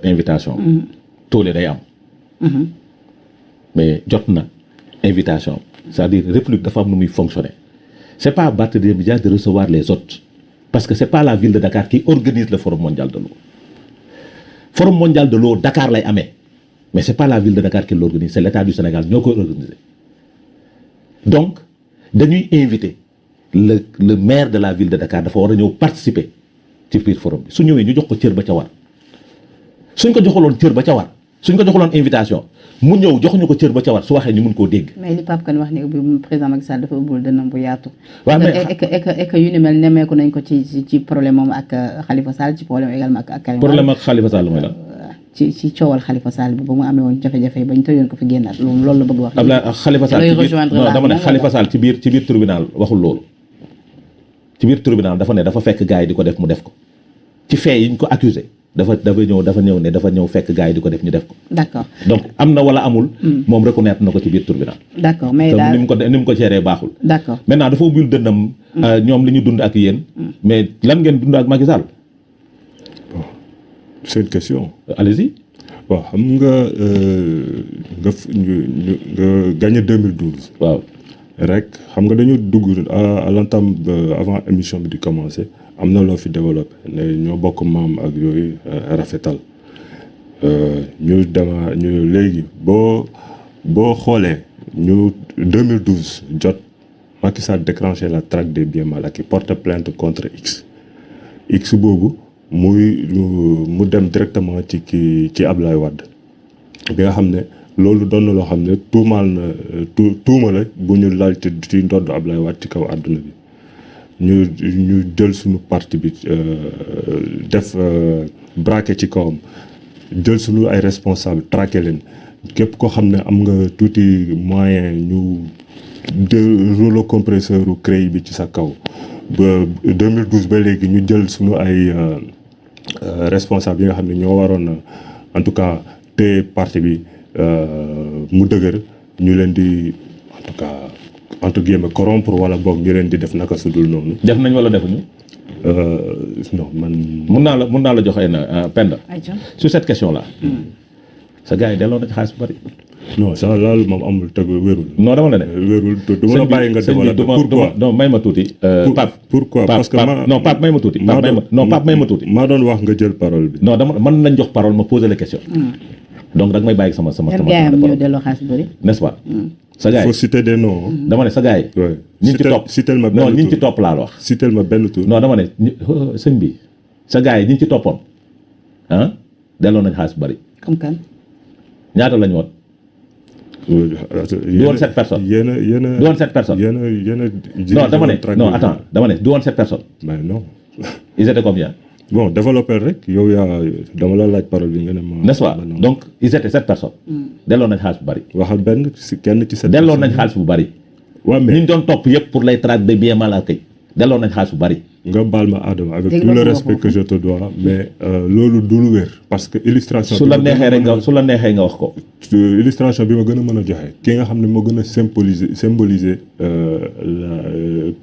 invitation. toole day am. mais jot na invitation. c'est-à-dire république dafa am nu muy fonctionner. c'est pas Barthélémy Dias de recevoir les autres. parce que c'est pas la ville de Dakar qui organise le forum mondial de l'eau. forum mondial de l'eau Dakar lay amee. mais c'est pas la ville de Dakar qui l'organise c'est l'État du Sénégal ñoo koy organiser. donc dañuy inviter le maire de la ville de Dakar dafa war a ñëw participer ci biir forum bi su ñëwee ñu jox ko cër ba ca war suñ ko joxaloon cër ba ca war suñ ko joxaloon invitation mu ñëw joxuñu ko cër ba ca war su waxee ñu mun koo dégg. mais li Pape Kane wax ne ubbi président Macky Sall dafa ubbul dënnam bu yaatu. waaw mais et que yu ni mel nemmeeku nañ ko ci problème moom ak Khalifa Sall ci problème également ak Karim. problème ak Khalifa Sall mooy lan. ci coowal Khalifa Sall bi ba mu amee woon jafe-jafe ba ñu tëjoon ko fi génnaat loolu la bëgg wax. Abdoulaye Khalifa Sall ci biir non dama ne Khalifa Sall ci biir tribunal waxul loolu. ci biir tribunal dafa ne dafa fekk gars yi di ko def mu def ko ci fait yi ñu ko accusé dafa ñëw fekk gars yi di ko def ñu def ko. d'accord donc am na wala amul. moom reconnaître na ko ci biir tribunal. d'accord mais daal ni mu ko géré baaxul. d'accord maintenant dafa ubbil dënnam. ñoom li ñu dund ak yéen. mais lan ngeen dund ak Macky Sall. c'est une question. allez-y. waaw xam nga gagné 2012. waaw. rek xam nga dañu dugg à l'entame avant émission bi di commencer am na loo fi développé ne ñoo bokk maam ak yooyu rafetal ñu léegi boo xoolee ñu 2012 jot Macky Sall déclenché la traque des biens mal acquis porte plainte contre X boobu mu dem directement ci Ablaye Wade bi nga xam ne loolu doon na loo xam ne tuuma la bu ñu laal ci ndodd Ablaye Wade ci kaw àdduna bi ñu jël suñu parti bi def braqué ci kawam jël suñu ay responsable traqué leen képp koo xam ne am nga tuuti moyen ñu rouleau compresseur u CREI bi ci sa kaw ba 2012 ba léegi ñu jël suñu ay responsable yi nga xam ne ñoo waroon en tout cas te parti bi mu dëgër ñu leen di en tout cas entre guillemets corrompre wala boog ñu leen di def naka su dul noonu. def nañ wala defuñu. non man. mun naa la jox ay na Penda. sur cette question là. sa gars yi delloo na ci xaalis bu bari. non ça loolu moom amul tëgg wérul. non dama la ne. wérul du ma la bàyyi nga développé pourquoi non may ma tuuti. Pape pourquoi parce que non Pape may ma tuuti. Pape may ma tuuti. maa doon wax nga jël parole bi. non dama mën nañ jox parole ma poser la question. donc da nga may bàyyi sama n'est-ce pas. sa gars yi faut citer des noms. dama ne sa gars yi. ñi ci topp citer ma benn non ñi ci topp laa la wax. citer ma benn tour. non dama ne sëñ bi sa gars yi ñi ci toppoon delloo nañ xaalis bu bari. comme kan. ñaata lañ woon. du woon 7 personnes. yéen du woon 7 personnes. non dama ne non attends dama ne du woon 7 personnes. mais non. ils étaient combien. bon développeur rek yow dama la laaj parole bi nga ne ma. n'est-ce pas donc ils étaient 7 personnes. delloo nañ xaalis bu bari. waxal benn ci kenn ci 7. delloo nañ xaalis bu bari. waaw mais ñu doon topp yëpp pour les traques de biens mal acquis delloo nañ xaalis bu bari. nga baal ma Adama avec tout le respect que je te dois mais loolu du lu wér parce que illustration. su la neexee nga wax ko. illustration bi ma gën a mën a joxe ki nga xam ne moo gën a symboliser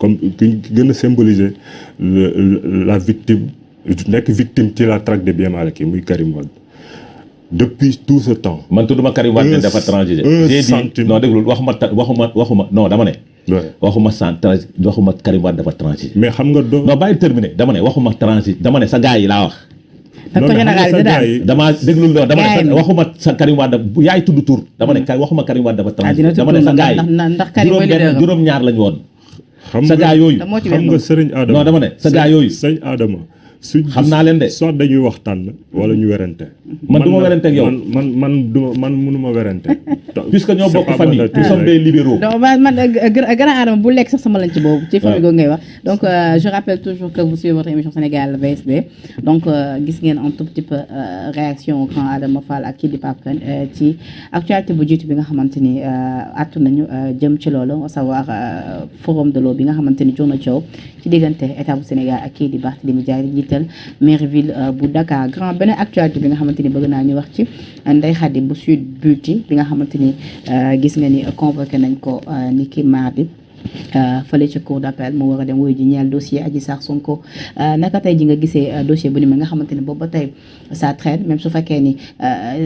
comme ki gën a symboliser la victime nekk victime ci la traque des biens mal acquis muy Karim Wade depuis tout ce temps. man tudduma Karim Wade ne dafa transigé. j'ai dit non déglul waxuma non dama ne. waxuma Karim Wade dafa transigé. mais xam nga doo. non bàyyi terminé dama ne waxuma transigé dama ne sa gars yi laa wax. da ko généraliser daal dama déglul loolu dama ne waxuma sa Karim Wade bu yaay tudd tur dama ne waxuma Karim Wade dafa transigé. dama ne sa gars yi juróom-ñaar lañu woon. sa gars yooyu xam nga Serigne Adama non dama ne sa gars yooyu. Serigne Adama. xam naa leen de soit dañuy waxtaan wala ñu werante. man du ma werante ak yow man mënuma werante. puisque ñoo bokk famille nous sommes des libéraux. donc man grand Adama bu lekk sax sama lañ ci boobu. ci famille googu ngay wax donc je rappelle toujours que vous suivez votre émission Sénégal VSD donc gis ngeen un tout petit peu réaction grand Adama Fall ak kii di Pape Kane ci actualité bu jiitu bi nga xamante ni àttu nañu jëm ci loolu à savoir forum de l'eau bi nga xamante ni jur na coow ci diggante état bu Sénégal ak kii di Barthélémy Dias maire ville bu Dakar grand beneen actualité bi nga xamante ni bëgg naa ñu wax ci Ndeye Khady bu Sud Beauty bi nga xamante ni gis nga ni convoqué nañ ko ni ki mardi fële ci cour d'appel mu war a dem wuyu ji ñeel dossier Adji Sarr Sonko naka tey ji nga gisee dossier bu ni ma nga xamante ni boobu ba tey ça traîne même su fekkee ni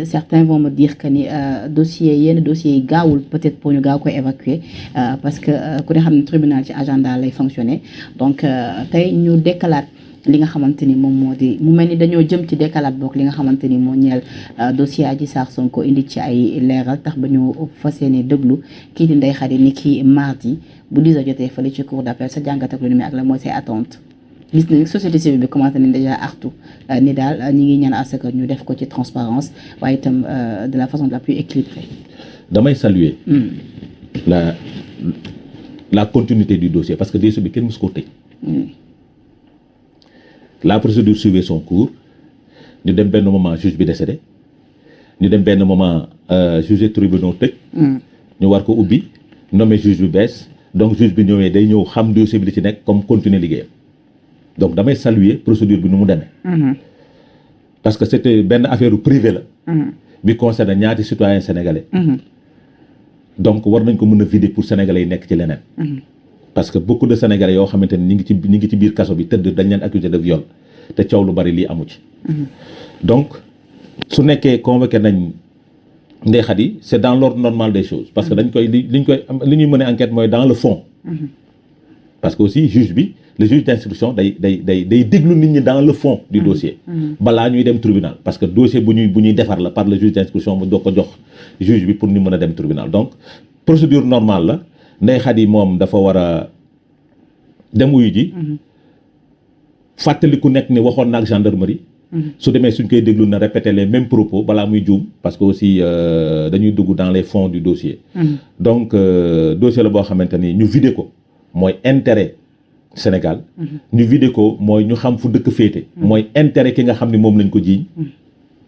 certains vont me dire que ni yenn dossiers yi gaawul peut-être pour ñu gaaw koy évacuer parce que ku ne xam ne tribunal ci agenda lay fonctionner donc tey ñu dekkalaat li nga xamante ni moom moo di mu mel ni dañoo jëm ci décalage boog li nga xamante ni moo ñeel dossier Adji Sarr Sonko indi ci ay leeral tax ba ñu fas yéene déglu kii di Ndeye Khady ni ki mardi bu 10 heures jotee fële ci cour d'appel sa jàngat ak lu ni ak la mooy say attente gis nañ société civile bi commencé nañ déjà artu ni daal ñi ngi ñaan à ce que ñu def ko ci transparence waaye itam de la façon la plus équilibrée. damay saluer la continuité du dossier parce que dossier bi kenn mësu koo tëj. La procédure suivait son cours ñu dem benn moment juge bi décédé ñu dem benn moment juge tribunal tëj. ñu war ko ubbi nommé juge bi bees donc juge bi ñëwee day ñëw xam dossier bi li ci nekk comme continuer liggéeyam donc damay saluer procédure bi nu mu demee. parce que c'était benn affaire privée la. bi concerne ñaati citoyens sénégalais. donc war nañ ko mën a vider pour sénégalais yi nekk ci leneen. parce que beaucoup de sénégalais yoo xamante ni ñi ngi ci biir kaso bi tëdd dañ leen accusé de viol te coow lu bari lii amu ci. donc su nekkee convoqué nañ Ndeye Khady c'est dans l'ordre normal des choses parce que dañ koy li ñuy mën a enquête mooy dans le fond. parce que aussi le juge d'instruction day déglu nit ñi dans le fond du dossier. balaa ñuy dem tribunal parce que dossier bu ñuy defar la par le juge d'instruction mu doog ko jox juge bi pour ñu mën a dem tribunal donc procédure normale la. Ndeye Khady moom dafa war a dem wuyu ji fàttali ku nekk ni waxoon na ak gendarmerie su demee suñ koy déglu na répéter les mêmes propos balaa muy juum parce que aussi dañuy dugg dans les fonds du dossier donc dossier la boo xamante ni ñu vider ko mooy intérêt Sénégal ñu vider ko mooy ñu xam fu dëkk féete mooy intérêt ki nga xam ni moom lañ ko jiiñ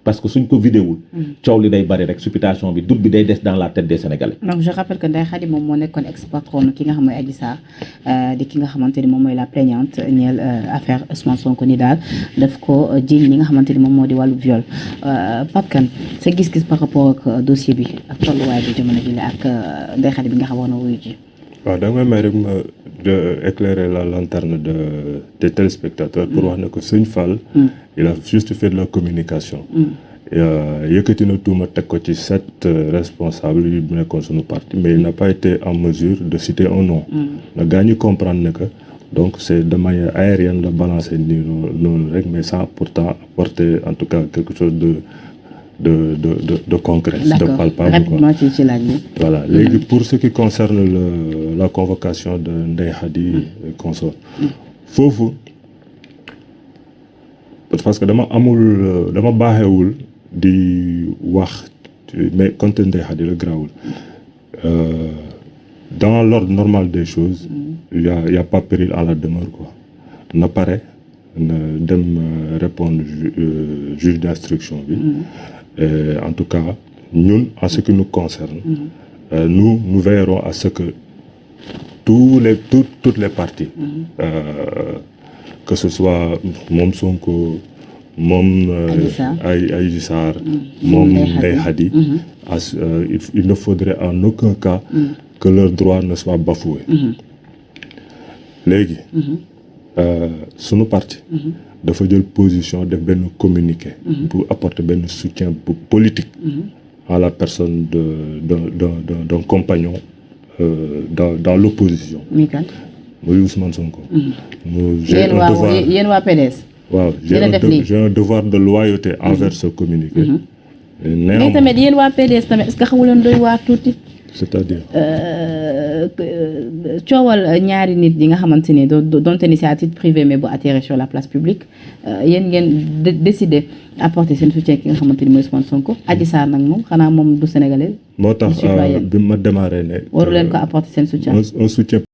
parce que suñ ko vidéowul coow li day bari rek supputation bi doute bi day des dans la tête des Sénégalais. donc je rappelle que Ndeye Khady moom moo nekkoon ex-patron ki nga xam mooy Adji Sarr di ki nga xamante ni moom mooy la plaignante ñeel affaire Ousmane Sonko ni daal daf ko jiiñ li nga xamante ni moom moo di wàllu viol Pape Kane sa gis-gis par rapport ak dossier bi ak tolluwaay bi jamono ji la ak Ndeye Khady bi nga xamoon na wuyu ji. waaw da nga may rek ma de éclairer la lanterne des téléspectateurs pour wax ne que Sëñ Fall il a juste fait de la communication yëkkati na tuuma teg ko ci 7 responsables yu nekkoon suñu parti mais il n'a pas été en mesure de citer un nom na gaa ñi comprendre ne que donc c'est de manière aérienne la balancer nii noonu rek mais sans pourtant apporter en tout cas quelque chose de concret, de palpable. Rapidement, ci laaj bi. Voilà. Léegi pour ce qui concerne la convocation de Ndeye Khady et consort foofu parce que dama baaxewul di wax mais contre Ndeye Khady la grawul dans l'ordre normal des choses il y a pas péril à la demeure quoi na pare na dem répondre juge d'instruction bi en tout cas ñun en ce qui nous concerne nous veillerons à ce que toutes les parties que ce soit moom Sonko moom Adji Sarr moom Ndeye Khady il ne faudrait en aucun cas que leurs droits ne soient bafoués léegi sunu parti dafa jël position def benn communiqué pour apporter benn soutien politique à la personne d'un compagnon dans l'opposition muy Ousmane Sonko yéen waa PDS waaw j'ai un devoir de loyauté envers ce communiqué mais tamit yéen waa PDS tamit est-ce que xamu leen doy waar tuuti c'est-à-dire coowal ñaari nit yi nga xamante ni donte ni c'est à titre privé mais bu atterrir sur la place publique yéen ngeen décider apporter seen soutien ki nga xamante ni mooy Ousmane Sonko Adji Sarr nag moom xanaa moom du sénégalais moo tax bi ma démarré ne waru leen ko apporter seen soutien un soutien